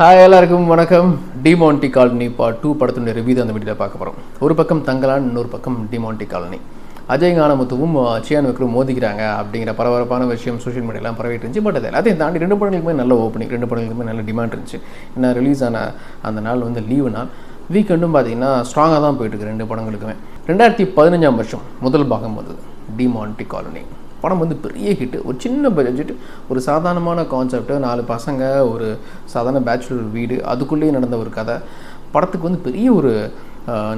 Hi எல்லாருக்கும் வணக்கம். Demonte colony part 2 படத்தினுடைய ரிவ்யூ அந்த வீடியோவில் பார்க்க போகிறோம். ஒரு பக்கம் தங்கலான், இன்னொரு பக்கம் டிமாண்டி காலனி. அஜய் ஞானமுத்துவும் சியான் விக்ரம் மோதிக்கிறாங்க அப்படிங்கிற பரபரப்பான விஷயம் சோஷியல் மீடியாலாம் பரவிட்டு இருந்துச்சு. பட் அது எல்லாத்தையும் தாண்டி ரெண்டு படங்களுக்குமே நல்ல ஓப்பனிங், ரெண்டு படங்களுக்குமே நல்ல டிமாண்ட் இருந்துச்சு. ஏன்னா ரிலீஸ் ஆன அந்த நாள் வந்து லீவு நாள். வீக்கெண்டும் பார்த்தீங்கன்னா ஸ்ட்ராங்காக தான் போயிட்டுருக்கு ரெண்டு படங்களுக்குமே. 2015 வருஷம் முதல் பாகம் வந்தது டிமாண்டி காலனி. படம் வந்து பெரிய ஹிட்டு, ஒரு சின்ன பட்ஜெட், ஒரு சாதாரணமான கான்செப்ட், 4 பசங்க, ஒரு சாதாரண பேச்சுலர் வீடு, அதுக்குள்ளேயே நடந்த ஒரு கதை. படத்துக்கு வந்து பெரிய ஒரு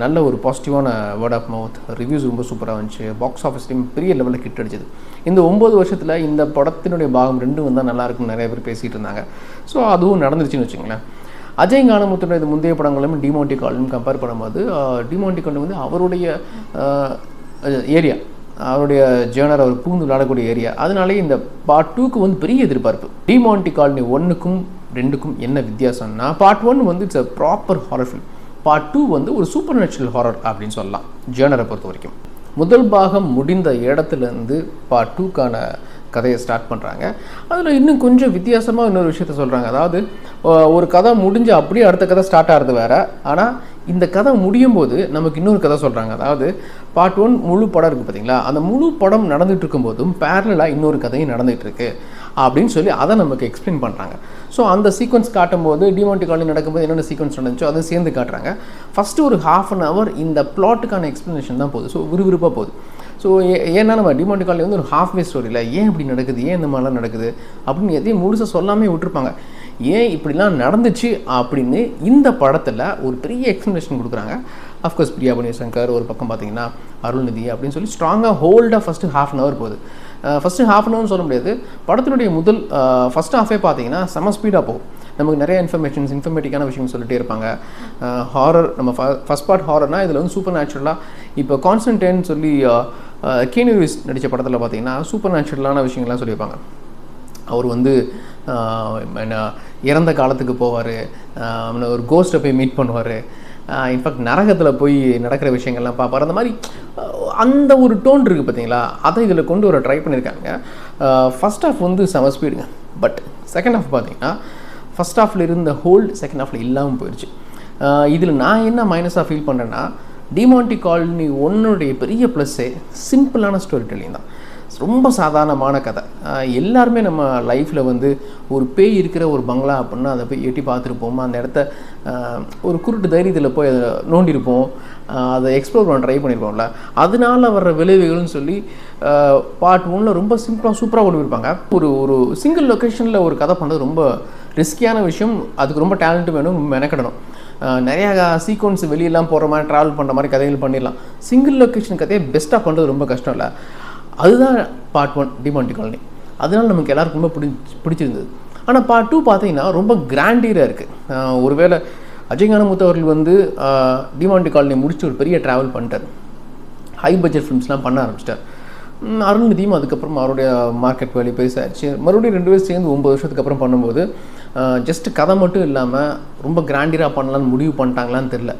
நல்ல ஒரு பாசிட்டிவான வேர்ட் ஆஃப் மவுத், ரிவ்யூஸ் ரொம்ப சூப்பராக இருந்துச்சு. பாக்ஸ் ஆஃபீஸ்லேயும் பெரிய லெவலில் ஹிட் அடிச்சது. இந்த 9 வருஷத்தில் இந்த படத்தினுடைய பாகம் 2 வந்தால் நல்லாயிருக்குன்னு நிறைய பேர் பேசிகிட்டு இருந்தாங்க. ஸோ அதுவும் நடந்துருச்சுன்னு வச்சுங்களேன். அஜய் ஞானமுத்துடைய இது முந்தைய படங்களும் டிமாண்டி காலனியும் கம்பேர் பண்ணும்போது டிமாண்டி காலனி வந்து அவருடைய ஏரியா, அவருடைய ஜேர்னர், அவர் பூந்து விளையாடக்கூடிய ஏரியா. அதனாலே இந்த பார்ட் 2க்கு வந்து பெரிய எதிர்பார்ப்பு. டிமாண்டி காலனி 1க்கும் 2க்கும் என்ன வித்தியாசம்னா, பார்ட் 1 வந்து it's a proper horror film. Part 2 வந்து ஒரு சூப்பர் நேச்சுரல் ஹாரர் அப்படின்னு சொல்லலாம் ஜேர்னரை பொறுத்த வரைக்கும். முதல் பாகம் முடிந்த இடத்துலேருந்து பார்ட் 2க்கான கதையை ஸ்டார்ட் பண்ணுறாங்க. அதில் இன்னும் கொஞ்சம் வித்தியாசமாக இன்னொரு விஷயத்த சொல்கிறாங்க. அதாவது ஒரு கதை முடிஞ்சு அப்படியே அடுத்த கதை ஸ்டார்ட் ஆகிறது வேறு. ஆனால் இந்த கதை முடியும் போது நமக்கு இன்னொரு கதை சொல்கிறாங்க. அதாவது பார்ட் 1 முழு படம் இருக்குது பார்த்தீங்களா, அந்த முழு படம் நடந்துகிட்டு இருக்கும்போதும் பேரலாக இன்னொரு கதையும் நடந்துகிட்டு இருக்கு அப்படின்னு சொல்லி அதை நமக்கு எக்ஸ்பிளைன் பண்ணுறாங்க. ஸோ அந்த சீக்வன்ஸ் காட்டும்போது டிமாண்டி காலனி நடக்கும்போது என்னென்ன சீக்வன்ஸ் நடந்துச்சோ அதை சேர்ந்து காட்டுறாங்க. ஃபஸ்ட்டு ஒரு ½ அன் ஹவர் இந்த பிளாட்டுக்கான எக்ஸ்ப்ளனேஷன் தான் போகுது. ஸோ விறுவிறுப்பாக போகுது. ஸோ ஏன்னா நம்ம டிமாண்டி காலனி வந்து ஒரு ஹாஃப் வே ஸ்டோரியில் ஏன் இப்படி நடக்குது, ஏன் இந்த மாதிரிலாம் நடக்குது அப்படின்னு எதையும் முழுசாக சொல்லாமே விட்டுருப்பாங்க. ஏன் இப்படிலாம் நடந்துச்சு அப்படின்னு இந்த படத்தில் ஒரு பெரிய எக்ஸ்ப்ளனேஷன் கொடுக்குறாங்க. அஃப்கோர்ஸ் பிரியா சங்கர் ஒரு பக்கம் பார்த்தீங்கன்னா அருள்நிதி அப்படின்னு சொல்லி ஸ்ட்ராங்காக ஹோல்டாக ஃபஸ்ட்டு ½ அன் ஹவர் போகுது. ஃபஸ்ட்டு ½ அன் ஹவர்னு சொல்ல முடியாது. படத்தினுடைய முதல் ஃபஸ்ட் ஹாஃபே பார்த்தீங்கன்னா செம ஸ்பீடாக போகும். நமக்கு நிறைய இன்ஃபர்மேட்டிக்கான விஷயம் சொல்லிட்டே இருப்பாங்க. ஹாரர், நம்ம ஃபஸ்ட் பார்ட் ஹாரர்னால் இதில் வந்து சூப்பர் நேச்சுரலாக இப்போ கான்ஸ்டன்டைன் சொல்லி கீனு ரீவ்ஸ் நடித்த படத்தில் பார்த்தீங்கன்னா சூப்பர் நேச்சுரலான விஷயங்கள்லாம் சொல்லியிருப்பாங்க. அவர் வந்து இறந்த காலத்துக்கு போவார், ஒரு கோஸ்ட்டை போய் மீட் பண்ணுவார், இன்ஃபேக்ட் நரகத்தில் போய் நடக்கிற விஷயங்கள்லாம் பார்ப்பார். அந்த மாதிரி அந்த ஒரு டோன் இருக்குது பார்த்தீங்களா, அதை இதில் கொண்டு வர ட்ரை பண்ணியிருக்காங்க. ஃபஸ்ட் ஹாஃப் வந்து செம ஸ்பீடுங்க. பட் செகண்ட் ஹாஃப் பார்த்தீங்கன்னா ஃபஸ்ட் ஹாஃபில் இருந்த ஹோல்டு செகண்ட் ஹாஃபில் இல்லாமல் போயிடுச்சு. இதில் நான் என்ன மைனஸாக ஃபீல் பண்ணுறேன்னா, டிமாண்டி காலனி 1 பெரிய ப்ளஸ்ஸே சிம்பிளான ஸ்டோரி டெல்லிங் தான். ரொம்ப சாதாரணமான கதை. எல்லாருமே நம்ம லைஃப்பில் வந்து ஒரு பேய் இருக்கிற ஒரு பங்களா அப்படின்னா அதை போய் எட்டி பார்த்துருப்போம். அந்த இடத்த ஒரு குருட்டு தைரியத்தில் போய் அதை நோண்டியிருப்போம், அதை எக்ஸ்ப்ளோர் பண்ண ட்ரை பண்ணியிருப்போம்ல. அதனால வர்ற விளைவுகள்னு சொல்லி பார்ட் 1 ரொம்ப சூப்பராக கொண்டு போயிருப்பாங்க. ஒரு சிங்கிள் லொக்கேஷனில் ஒரு கதை பண்ணுறது ரொம்ப ரிஸ்கியான விஷயம். அதுக்கு ரொம்ப டேலண்ட் வேணும், மெனக்கிடணும். நிறையா சீக்வன்ஸ் வெளியெல்லாம் போகிற மாதிரி ட்ராவல் பண்ணுற மாதிரி கதைகள் பண்ணிடலாம். சிங்கிள் லொக்கேஷன் கதையை பெஸ்ட்டாக பண்ணுறது ரொம்ப கஷ்டம் இல்லை. அதுதான் பார்ட் 1 டிமாண்டி காலனி. அதனால நமக்கு எல்லாருக்கும் ரொம்ப பிடிச்சிருந்தது. ஆனால் பார்ட் 2 பார்த்தீங்கன்னா ரொம்ப கிராண்டியராக இருக்குது. ஒருவேளை அஜய் ஞானமுத்து அவர்கள் வந்து டிமாண்டி காலனி முடிச்சு ஒரு பெரிய ட்ராவல் பண்ணிட்டார், ஹை பட்ஜெட் ஃபிலிம்ஸ்லாம் பண்ண ஆரம்பிச்சிட்டார். அருள்நிதியும் அதுக்கப்புறம் அவருடைய மார்க்கெட் வேல்யூ பெருசாகிடுச்சு. மறுபடியும் 2 பேரும் சேர்ந்து 9 வருஷத்துக்கு அப்புறம் பண்ணும்போது ஜஸ்ட் கதை மட்டும் இல்லாமல் ரொம்ப கிராண்டியராக பண்ணலான்னு முடிவு பண்ணிட்டாங்களான்னு தெரில.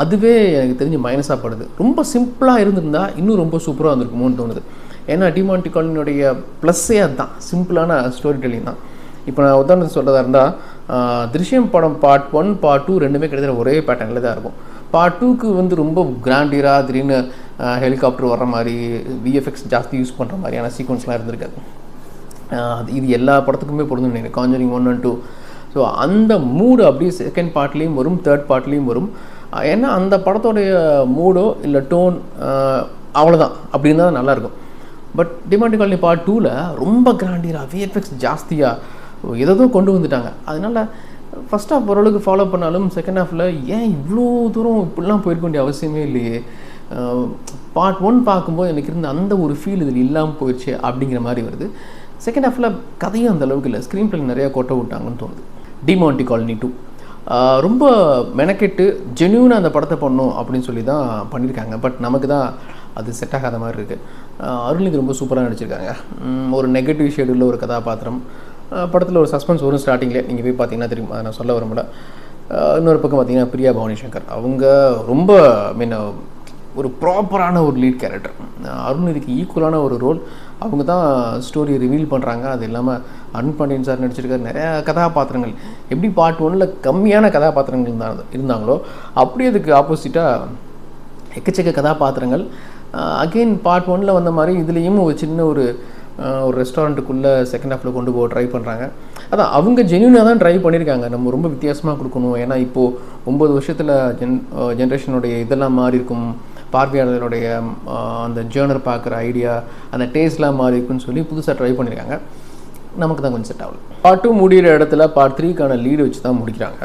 அதுவே எனக்கு தெரிஞ்சு மைனஸாக படுது. ரொம்ப சிம்பிளாக இருந்திருந்தால் இன்னும் ரொம்ப சூப்பராக இருந்திருக்குமோன்னு தோணுது. ஏன்னா டிமாண்டி காலனியோடைய ப்ளஸ்ஸே அதுதான், சிம்பிளான ஸ்டோரி டெல்லிங் தான். இப்போ நான் உதாரணத்துக்கு சொல்கிறதா இருந்தால் திருஷ்யம் படம் பார்ட் 1 பார்ட் 2 ரெண்டுமே கிட்டத்தட்ட ஒரே பேட்டர்னில் தான் இருக்கும். பார்ட் 2க்கு வந்து ரொம்ப கிராண்டியராக திடீர்னு ஹெலிகாப்டர் வர்ற மாதிரி விஎஃப்எக்ஸ் ஜாஸ்தி யூஸ் பண்ணுற மாதிரியான சீக்வன்ஸ்லாம் இருந்திருக்காது. இது எல்லா படத்துக்குமே பொருந்தும் நினைக்கிறேன், காஞ்சரிங் 1 and 2. ஸோ அந்த மூடு அப்படியே செகண்ட் பார்ட்லேயும் வரும், தேர்ட் பார்ட்லேயும் வரும். ஏன்னா அந்த படத்தோடைய மூடோ இல்லை டோன் அவ்வளோதான், அப்படின்னு தான் நல்லாயிருக்கும். பட் டிமாண்டி காலனி பார்ட் 2ல் ரொம்ப கிராண்டியராக விஎஃப்எக்ஸ் ஜாஸ்தியாக ஏதோ கொண்டு வந்துட்டாங்க. அதனால் ஃபஸ்ட் ஹாஃப் ஓரளவுக்கு ஃபாலோ பண்ணாலும் செகண்ட் ஹாஃபில் ஏன் இவ்வளோ தூரம் இப்படிலாம் போயிருக்க வேண்டிய அவசியமே இல்லையே, பார்ட் 1 பார்க்கும்போது எனக்கு இருந்த அந்த ஒரு ஃபீல் இதில் இல்லாமல் போயிடுச்சு அப்படிங்கிற மாதிரி வருது. செகண்ட் ஹாஃபில் கதையும் அந்த அளவுக்கு இல்லை, ஸ்க்ரீன் பிளே நிறையா கொட்ட விட்டாங்கன்னு தோணுது. டிமாண்டி காலனி 2 ரொம்ப மெனக்கெட்டு ஜென்யூனாக அந்த படத்தை பண்ணணும் அப்படின்னு சொல்லி தான் பண்ணியிருக்காங்க. பட் நமக்கு தான் அது செட் ஆகாத மாதிரி இருக்குது. அருள்நிதி ரொம்ப சூப்பராக நடிச்சிருக்காங்க. ஒரு நெகட்டிவ் ஷேடில் ஒரு கதாபாத்திரம். படத்தில் ஒரு சஸ்பென்ஸ் வரும் ஸ்டார்டிங்கில், நீங்கள் போய் பார்த்தீங்கன்னா தெரியும், அதை நான் சொல்ல விரும்பல. இன்னொரு பக்கம் பார்த்தீங்கன்னா பிரியா சங்கர் அவங்க ரொம்ப ஒரு ப்ராப்பரான ஒரு லீட் கேரக்டர். அருள்நிதிக்கு ஈக்குவலான ஒரு ரோல். அவங்க தான் ஸ்டோரி ரிவீல் பண்ணுறாங்க. அது இல்லாமல் அருண் பாண்டியன் சார் நடிச்சிருக்காரு. நிறையா கதாபாத்திரங்கள் எப்படி பார்ட் 1ல் கம்மியான கதாபாத்திரங்கள் இருந்தாங்களோ அப்படி அதுக்கு ஆப்போசிட்டாக எக்கச்சக்க கதாபாத்திரங்கள். அகெயின் பார்ட் 1ல் வந்த மாதிரி இதுலேயும் ஒரு சின்ன ஒரு ரெஸ்டாரண்ட்டுக்குள்ளே செகண்ட் ஹாஃபில் கொண்டு போக ட்ரை பண்ணுறாங்க. அதான் அவங்க ஜென்யூனாக தான் ட்ரை பண்ணியிருக்காங்க. நம்ம ரொம்ப வித்தியாசமாக கொடுக்கணும். ஏன்னா இப்போது 9 வருஷத்தில் ஜென்ரேஷனுடைய இதெல்லாம் மாறி இருக்கும், பார்வையாளர்களுடைய அந்த ஜேர்னர் பார்க்குற ஐடியா, அந்த டேஸ்ட்லாம் மாறி இருக்குன்னு சொல்லி புதுசாக ட்ரை பண்ணியிருக்காங்க. நமக்கு தான் கொஞ்சம் செட் ஆகல. பார்ட் 2 முடிகிற இடத்துல பார்ட் 3க்கான லீடு வச்சு தான் முடிக்கிறாங்க.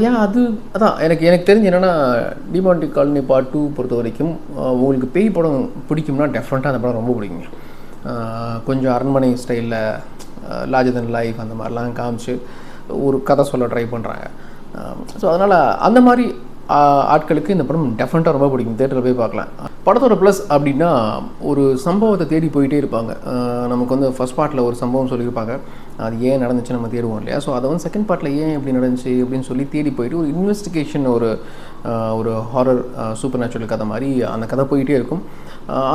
ஏன் அதான் எனக்கு தெரிஞ்சு என்னென்னா, டிமாண்டி காலனி பார்ட் 2 பொறுத்த வரைக்கும் உங்களுக்கு பேய் படம் பிடிக்கும்னா டெஃபினட்டாக அந்த படம் ரொம்ப பிடிக்குங்க. கொஞ்சம் அரண்மனை ஸ்டைலில் லார்ஜர் தென் லைஃப் அந்த மாதிரிலாம் காமிச்சு ஒரு கதை சொல்ல ட்ரை பண்ணுறாங்க. ஸோ அதனால் அந்த மாதிரி ஆட்களுக்கு இந்த படம் டெஃபினட்டாக ரொம்ப பிடிக்கும். தேட்டரில் போய் பார்க்கலாம். படத்தோட ப்ளஸ் அப்படின்னா, ஒரு சம்பவத்தை தேடி போயிட்டே இருப்பாங்க. நமக்கு வந்து ஃபஸ்ட் பார்ட்டில் ஒரு சம்பவம் சொல்லியிருப்பாங்க, அது ஏன் நடந்துச்சு நம்ம தேடுவோம் இல்லையா. ஸோ அதை வந்து செகண்ட் பார்ட்டில் ஏன் இப்படி நடந்துச்சு அப்படின்னு சொல்லி தேடி போயிட்டு ஒரு இன்வெஸ்டிகேஷன், ஒரு ஹாரர் சூப்பர் நேச்சுரல் கதை மாதிரி அந்த கதை போயிட்டே இருக்கும்.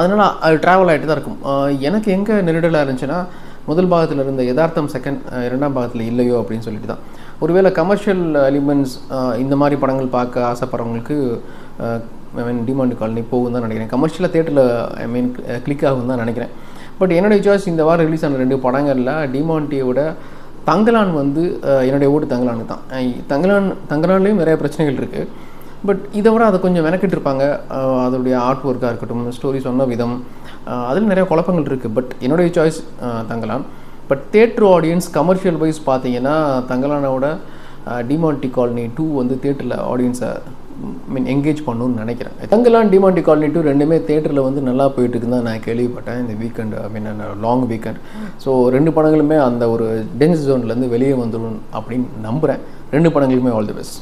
அதனால் அது ட்ராவல் ஆகிட்டு தான் இருக்கும். எனக்கு எங்கே நெருடலாக இருந்துச்சுன்னா, முதல் பாகத்தில் இருந்த யதார்த்தம் இரண்டாம் பாகத்தில் இல்லையோ அப்படின்னு சொல்லிட்டு தான். ஒருவேளை கமர்ஷியல் எலிமெண்ட்ஸ் இந்த மாதிரி படங்கள் பார்க்க ஆசைப்படுறவங்களுக்கு டிமாண்டி காலனி போகும் தான் நினைக்கிறேன். கமர்ஷியலாக தேட்டரில் கிளிக் ஆகும் தான் நினைக்கிறேன். பட் என்னுடைய சாய்ஸ் இந்த வாரம் ரிலீஸ் ஆன 2 படங்களில் டிமாண்டியோட தங்கலான் வந்து என்னுடைய ஓட்டு தங்கலானு தான். தங்கலான்லேயும் நிறைய பிரச்சனைகள் இருக்குது. பட் இதை விட அதை கொஞ்சம் மெனக்கிட்டு இருப்பாங்க. அதோடைய ஆர்ட் ஒர்க்காக இருக்கட்டும், ஸ்டோரி சொன்ன விதம், அதில் நிறைய குழப்பங்கள் இருக்குது. பட் என்னுடைய choice Thangalaan. But theatre audience commercial wise பார்த்தீங்கன்னா தங்கலானோட டிமாண்டி காலனி 2 வந்து தேட்டரில் ஆடியன்ஸை என்கேஜ் பண்ணணும்னு நினைக்கிறேன். தங்கலான் டிமாண்டி காலனி 2 ரெண்டுமே தேட்டரில் வந்து நல்லா போயிட்டுருக்குன்னு தான் நான் கேள்விப்பட்டேன் இந்த வீக்கெண்ட், லாங் வீக்கெண்ட். ஸோ 2 படங்களுமே அந்த ஒரு டென்ஸ் ஜோன்லேருந்து வெளியே வந்துடும் அப்படின்னு நம்புகிறேன். 2 படங்களுமே ஆல் தி பெஸ்ட்.